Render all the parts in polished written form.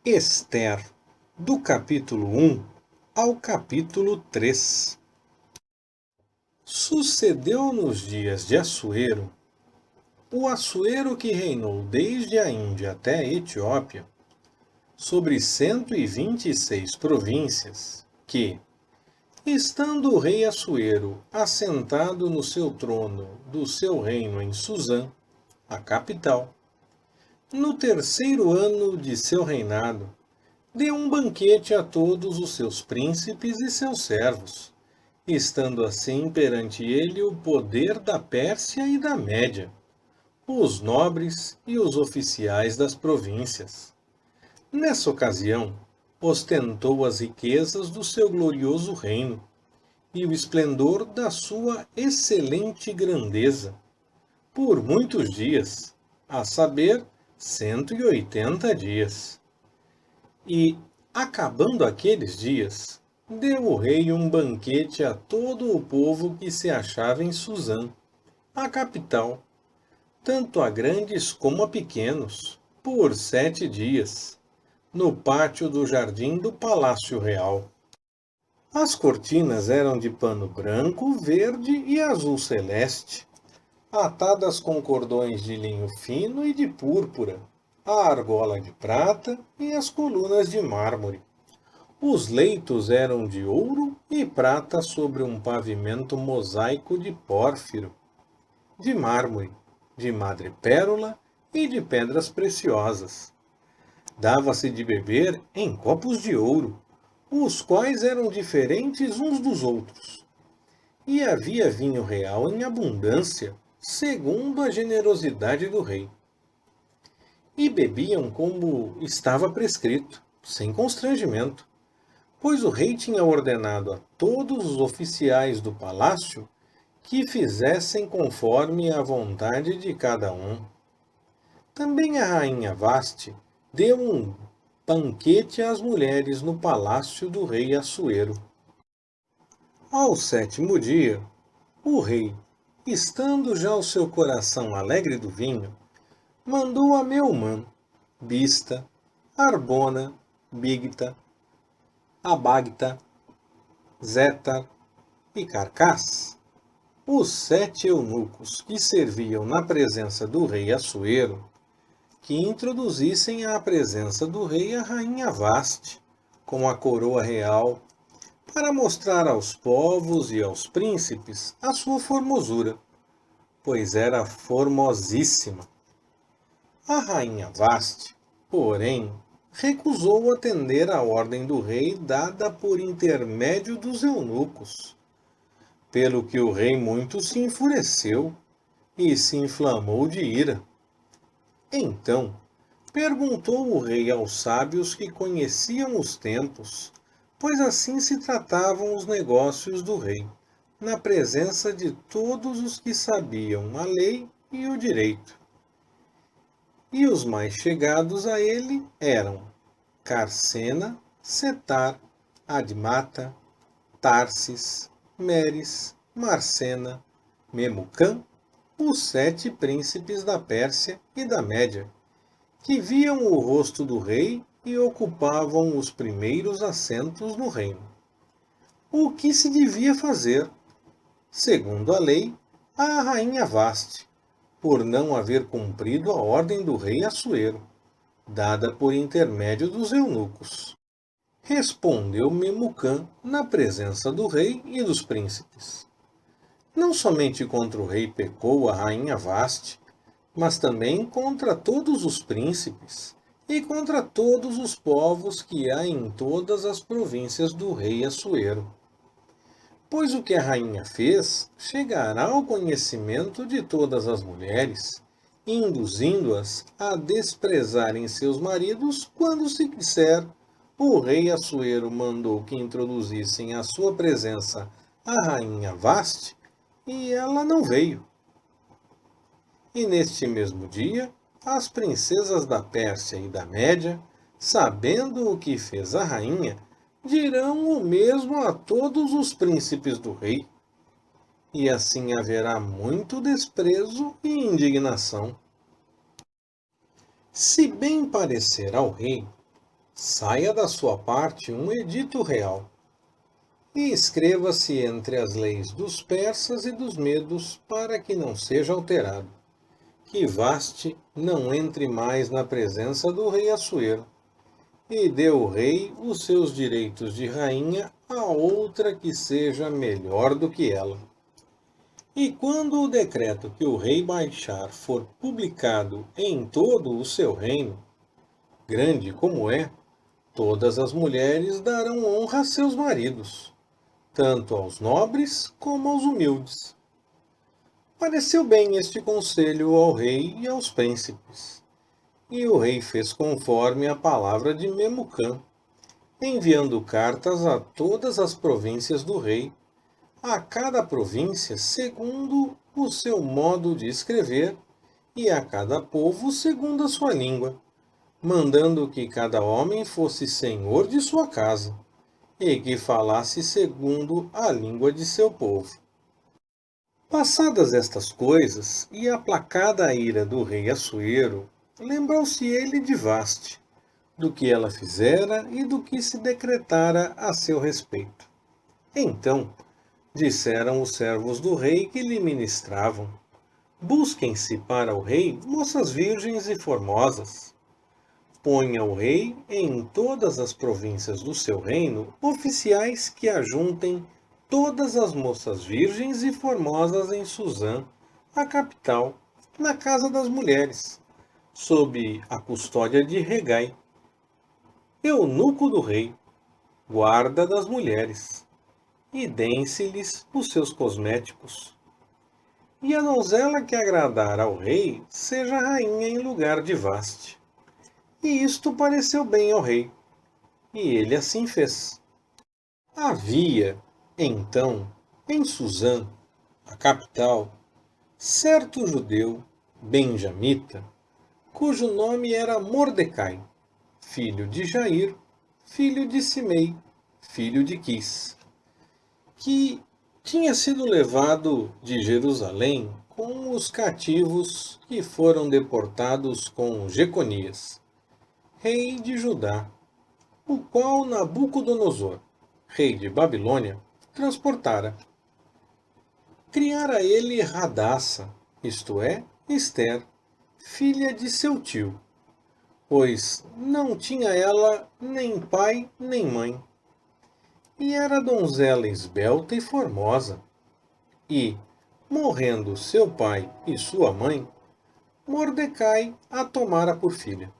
Ester, do capítulo 1 ao capítulo 3. Sucedeu nos dias de Assuero, o Assuero que reinou desde a Índia até a Etiópia, sobre 126 províncias, que, estando o rei Assuero assentado no seu trono do seu reino em Susã, a capital, no terceiro ano de seu reinado, deu um banquete a todos os seus príncipes e seus servos, estando assim perante ele o poder da Pérsia e da Média, os nobres e os oficiais das províncias. Nessa ocasião, ostentou as riquezas do seu glorioso reino e o esplendor da sua excelente grandeza, por muitos dias, a saber, 180 dias. E, acabando aqueles dias, deu o rei um banquete a todo o povo que se achava em Susã, a capital, tanto a grandes como a pequenos, por 7 dias, no pátio do jardim do Palácio Real. As cortinas eram de pano branco, verde e azul celeste, atadas com cordões de linho fino e de púrpura, a argola de prata e as colunas de mármore. Os leitos eram de ouro e prata sobre um pavimento mosaico de pórfiro, de mármore, de madrepérola e de pedras preciosas. Dava-se de beber em copos de ouro, os quais eram diferentes uns dos outros. E havia vinho real em abundância, segundo a generosidade do rei. E bebiam como estava prescrito, sem constrangimento, pois o rei tinha ordenado a todos os oficiais do palácio que fizessem conforme a vontade de cada um. Também a rainha Vaste deu um banquete às mulheres no palácio do rei Assuero. Ao 7º dia, o rei, estando já o seu coração alegre do vinho, mandou a Meumã, Bista, Arbona, Bigta, Abagta, Zetar e Carcás, os 7 eunucos que serviam na presença do rei Assuero, que introduzissem à presença do rei a rainha Vaste, com a coroa real, para mostrar aos povos e aos príncipes a sua formosura, pois era formosíssima. A rainha Vaste, porém, recusou atender à ordem do rei dada por intermédio dos eunucos, pelo que o rei muito se enfureceu e se inflamou de ira. Então, perguntou o rei aos sábios que conheciam os tempos, pois assim se tratavam os negócios do rei, na presença de todos os que sabiam a lei e o direito. E os mais chegados a ele eram Carcena, Setar, Admata, Tarsis, Meres, Marcena, Memucã, os 7 príncipes da Pérsia e da Média, que viam o rosto do rei e ocupavam os primeiros assentos no reino. O que se devia fazer, segundo a lei, à rainha Vaste, por não haver cumprido a ordem do rei Assuero, dada por intermédio dos eunucos. Respondeu Memucã na presença do rei e dos príncipes. Não somente contra o rei pecou a rainha Vaste, mas também contra todos os príncipes e contra todos os povos que há em todas as províncias do rei Assuero. Pois o que a rainha fez chegará ao conhecimento de todas as mulheres, induzindo-as a desprezarem seus maridos quando se disser: o rei Assuero mandou que introduzissem à sua presença a rainha Vaste, e ela não veio. E neste mesmo dia, as princesas da Pérsia e da Média, sabendo o que fez a rainha, dirão o mesmo a todos os príncipes do rei. E assim haverá muito desprezo e indignação. Se bem parecer ao rei, saia da sua parte um edito real, e escreva-se entre as leis dos persas e dos medos para que não seja alterado, que Vaste não entre mais na presença do rei Assuero, e dê o rei os seus direitos de rainha a outra que seja melhor do que ela. E quando o decreto que o rei baixar for publicado em todo o seu reino, grande como é, todas as mulheres darão honra a seus maridos, tanto aos nobres como aos humildes. Pareceu bem este conselho ao rei e aos príncipes, e o rei fez conforme a palavra de Memucã, enviando cartas a todas as províncias do rei, a cada província segundo o seu modo de escrever, e a cada povo segundo a sua língua, mandando que cada homem fosse senhor de sua casa, e que falasse segundo a língua de seu povo. Passadas estas coisas, e aplacada a ira do rei Assuero, lembrou-se ele de Vaste, do que ela fizera e do que se decretara a seu respeito. Então disseram os servos do rei que lhe ministravam: busquem-se para o rei moças virgens e formosas. Ponha o rei em todas as províncias do seu reino oficiais que ajuntem todas as moças virgens e formosas em Suzã, a capital, na casa das mulheres, sob a custódia de Regai, eunuco do rei, guarda das mulheres, e deem-se-lhes os seus cosméticos. E a donzela que agradar ao rei seja rainha em lugar de Vaste. E isto pareceu bem ao rei, e ele assim fez. Havia, então, em Suzã, a capital, certo judeu, benjamita, cujo nome era Mordecai, filho de Jair, filho de Simei, filho de Quis, que tinha sido levado de Jerusalém com os cativos que foram deportados com Jeconias, rei de Judá, o qual Nabucodonosor, rei de Babilônia, transportara. Criara ele Radassa, isto é, Ester, filha de seu tio, pois não tinha ela nem pai nem mãe. E era donzela esbelta e formosa. E, morrendo seu pai e sua mãe, Mordecai a tomara por filha.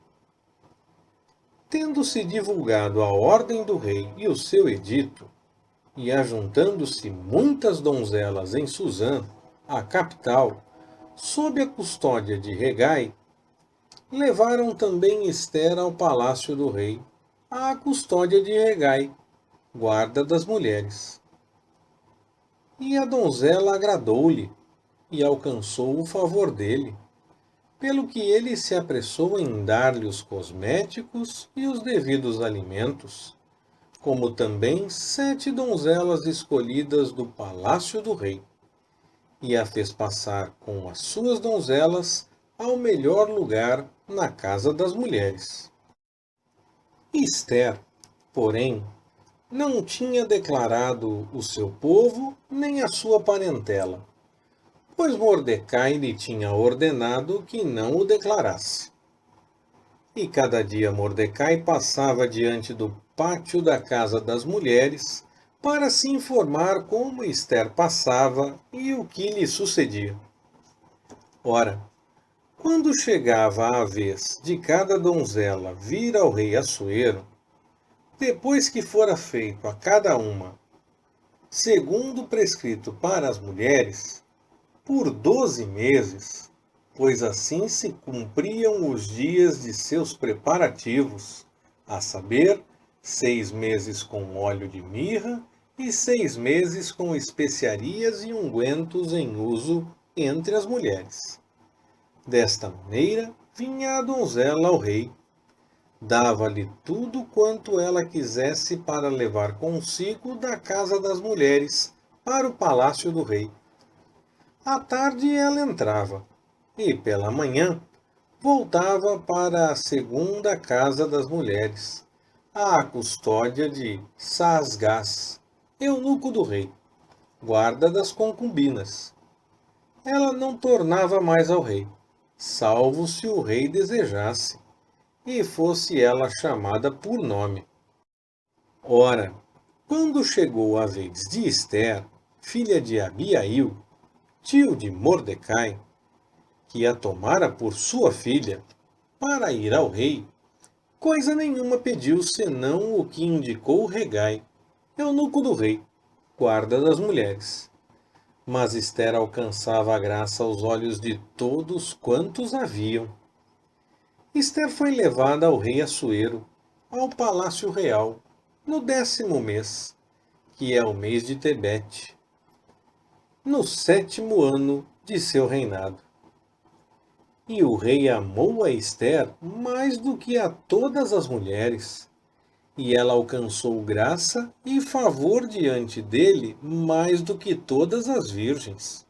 Tendo-se divulgado a ordem do rei e o seu edito, e ajuntando-se muitas donzelas em Suzã, a capital, sob a custódia de Regai, levaram também Ester ao palácio do rei, à custódia de Regai, guarda das mulheres. E a donzela agradou-lhe, e alcançou o favor dele, pelo que ele se apressou em dar-lhe os cosméticos e os devidos alimentos, como também 7 donzelas escolhidas do palácio do rei, e a fez passar com as suas donzelas ao melhor lugar na casa das mulheres. Ester, porém, não tinha declarado o seu povo nem a sua parentela, pois Mordecai lhe tinha ordenado que não o declarasse. E cada dia Mordecai passava diante do pátio da casa das mulheres para se informar como Ester passava e o que lhe sucedia. Ora, quando chegava a vez de cada donzela vir ao rei Assuero, depois que fora feito a cada uma, segundo prescrito para as mulheres, por 12 meses, pois assim se cumpriam os dias de seus preparativos, a saber, 6 meses com óleo de mirra e 6 meses com especiarias e ungüentos em uso entre as mulheres. Desta maneira, vinha a donzela ao rei, dava-lhe tudo quanto ela quisesse para levar consigo da casa das mulheres para o palácio do rei. À tarde ela entrava, e pela manhã voltava para a segunda casa das mulheres, à custódia de Saasgás, eunuco do rei, guarda das concubinas. Ela não tornava mais ao rei, salvo se o rei desejasse, e fosse ela chamada por nome. Ora, quando chegou a vez de Ester, filha de Abiail, tio de Mordecai, que a tomara por sua filha, para ir ao rei, coisa nenhuma pediu senão o que indicou Regai, eunuco do rei, guarda das mulheres. Mas Ester alcançava a graça aos olhos de todos quantos a viam. Ester foi levada ao rei Assuero, ao palácio real, no 10º mês, que é o mês de Tebete, no 7º ano de seu reinado. E o rei amou a Ester mais do que a todas as mulheres, e ela alcançou graça e favor diante dele mais do que todas as virgens,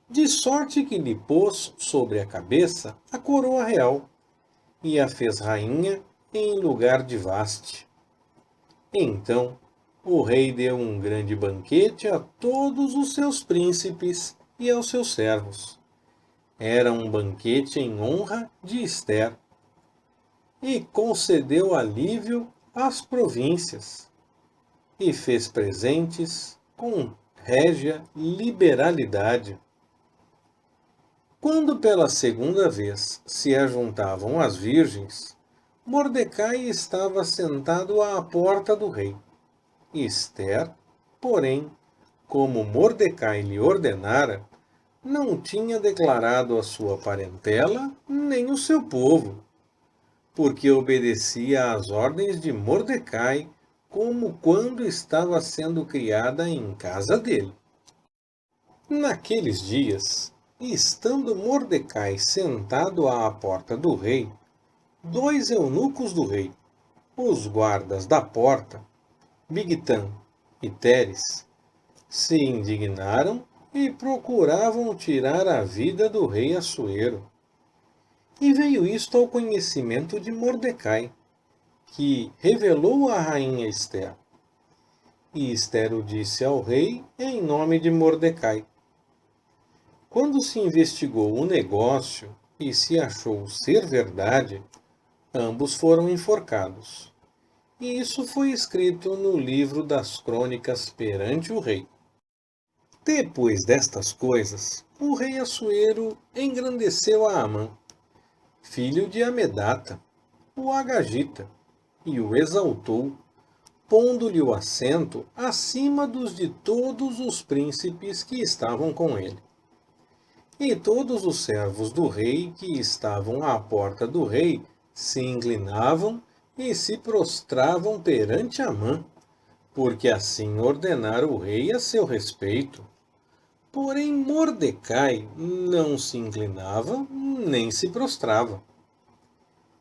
de sorte que lhe pôs sobre a cabeça a coroa real, e a fez rainha em lugar de Vaste. Então o rei deu um grande banquete a todos os seus príncipes e aos seus servos. Era um banquete em honra de Ester, e concedeu alívio às províncias, e fez presentes com régia liberalidade. Quando pela segunda vez se ajuntavam as virgens, Mordecai estava sentado à porta do rei. Ester, porém, como Mordecai lhe ordenara, não tinha declarado a sua parentela nem o seu povo, porque obedecia às ordens de Mordecai, como quando estava sendo criada em casa dele. Naqueles dias, estando Mordecai sentado à porta do rei, 2 eunucos do rei, os guardas da porta, Bigtã e Teres, se indignaram e procuravam tirar a vida do rei Assuero. E veio isto ao conhecimento de Mordecai, que revelou à rainha Ester. E Ester o disse ao rei em nome de Mordecai. Quando se investigou o negócio e se achou ser verdade, ambos foram enforcados. E isso foi escrito no livro das crônicas perante o rei. Depois destas coisas, o rei Assuero engrandeceu a Amã, filho de Amedata, o Agagita, e o exaltou, pondo-lhe o assento acima dos de todos os príncipes que estavam com ele. E todos os servos do rei que estavam à porta do rei se inclinavam e se prostravam perante Amã, porque assim ordenara o rei a seu respeito. Porém Mordecai não se inclinava nem se prostrava.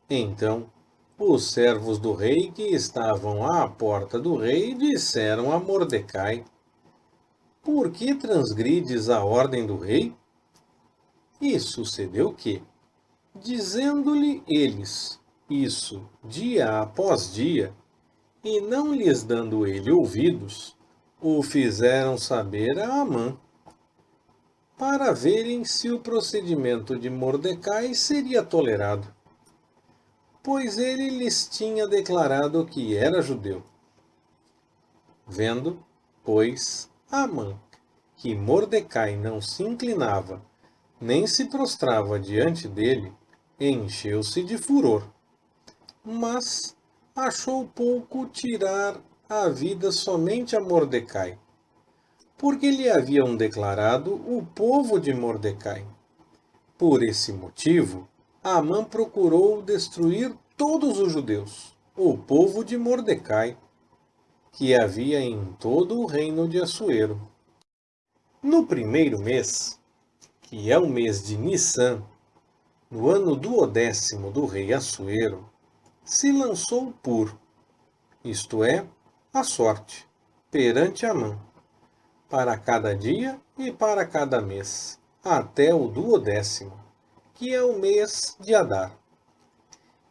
Então os servos do rei que estavam à porta do rei disseram a Mordecai: Por que transgrides a ordem do rei? E sucedeu que, dizendo-lhe eles isso dia após dia, e não lhes dando ele ouvidos, o fizeram saber a Amã, para verem se o procedimento de Mordecai seria tolerado, pois ele lhes tinha declarado que era judeu. Vendo, pois, Amã, que Mordecai não se inclinava, nem se prostrava diante dele, encheu-se de furor. Mas achou pouco tirar a vida somente a Mordecai, porque lhe haviam declarado o povo de Mordecai. Por esse motivo, Amã procurou destruir todos os judeus, o povo de Mordecai, que havia em todo o reino de Assuero. No primeiro mês, que é o mês de Nissan, no ano 12º do rei Assuero, se lançou Pur, isto é, a sorte, perante Amã, para cada dia e para cada mês, até o 12º, que é o mês de Adar.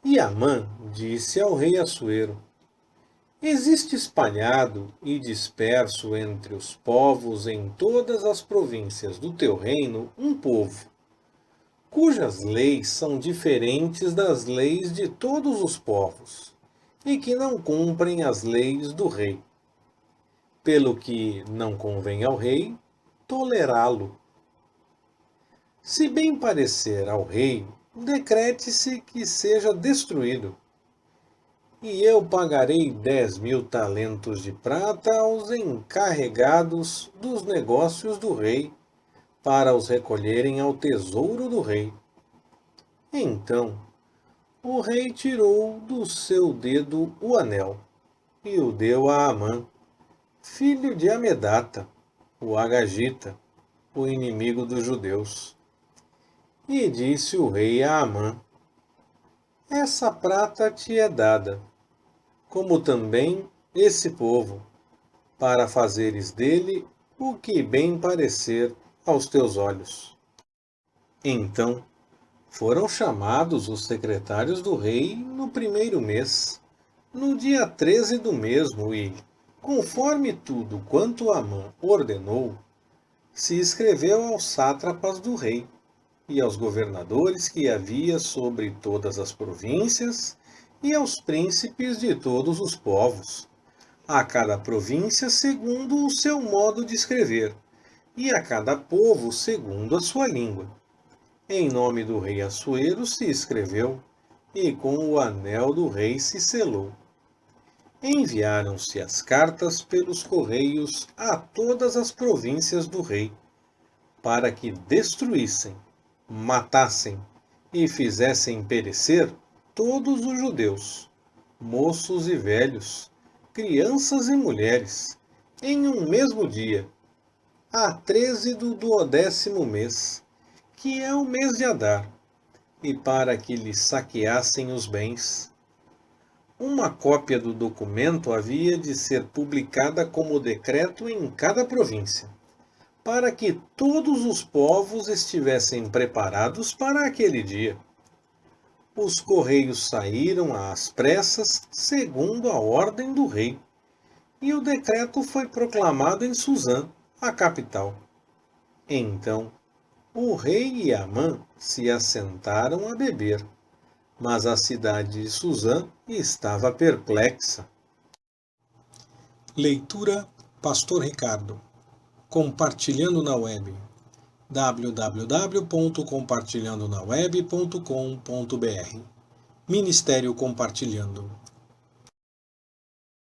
E Amã disse ao rei Assuero: Existe espalhado e disperso entre os povos em todas as províncias do teu reino um povo, cujas leis são diferentes das leis de todos os povos, e que não cumprem as leis do rei, pelo que não convém ao rei tolerá-lo. Se bem parecer ao rei, decrete-se que seja destruído, e eu pagarei 10.000 talentos de prata aos encarregados dos negócios do rei, para os recolherem ao tesouro do rei. Então o rei tirou do seu dedo o anel e o deu a Amã, filho de Amedata, o Agagita, o inimigo dos judeus. E disse o rei a Amã: essa prata te é dada, como também esse povo, para fazeres dele o que bem parecer aos teus olhos. Então foram chamados os secretários do rei no primeiro mês, no dia 13 do mesmo, e, conforme tudo quanto Amã ordenou, se escreveu aos sátrapas do rei e aos governadores que havia sobre todas as províncias e aos príncipes de todos os povos, a cada província segundo o seu modo de escrever, e a cada povo segundo a sua língua. Em nome do rei Assuero se escreveu, e com o anel do rei se selou. Enviaram-se as cartas pelos correios a todas as províncias do rei, para que destruíssem, matassem e fizessem perecer todos os judeus, moços e velhos, crianças e mulheres, em um mesmo dia, a 13 do 12º mês, que é o mês de Adar, e para que lhes saqueassem os bens. Uma cópia do documento havia de ser publicada como decreto em cada província, para que todos os povos estivessem preparados para aquele dia. Os correios saíram às pressas, segundo a ordem do rei, e o decreto foi proclamado em Suzã, a capital. Então o rei e Amã se assentaram a beber, mas a cidade de Suzã estava perplexa. Leitura Pastor Ricardo. Compartilhando na web. www.compartilhandonaweb.com.br Ministério Compartilhando.